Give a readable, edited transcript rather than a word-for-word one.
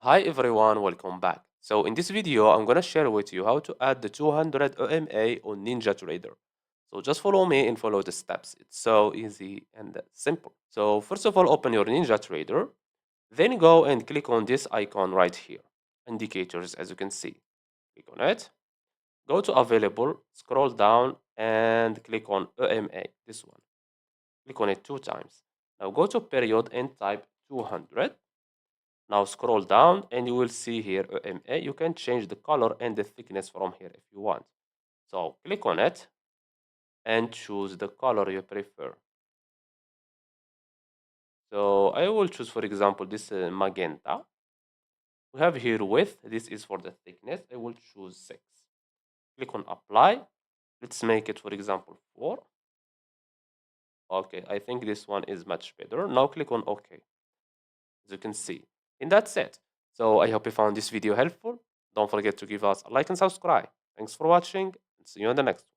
Hi everyone, welcome back. So in this video, I'm gonna share with you how to add the 200 EMA on NinjaTrader. So just follow me and follow the steps. It's so easy and simple. So first of all, open your NinjaTrader, then go and click on this icon right here, indicators as you can see. Click on it, go to available, scroll down and click on EMA, this one. Click on it 2 times. Now go to period and type 200. Now scroll down and you will see here EMA. You can change the color and the thickness from here if you want. So click on it and choose the color you prefer. So I will choose, for example, this magenta. We have here width. This is for the thickness. I will choose 6. Click on apply. Let's make it, for example, 4. Okay, I think this one is much better. Now click on OK, as you can see. And that's it. So I hope you found this video helpful. Don't forget to give us a like and subscribe. Thanks for watching, and see you in the next one.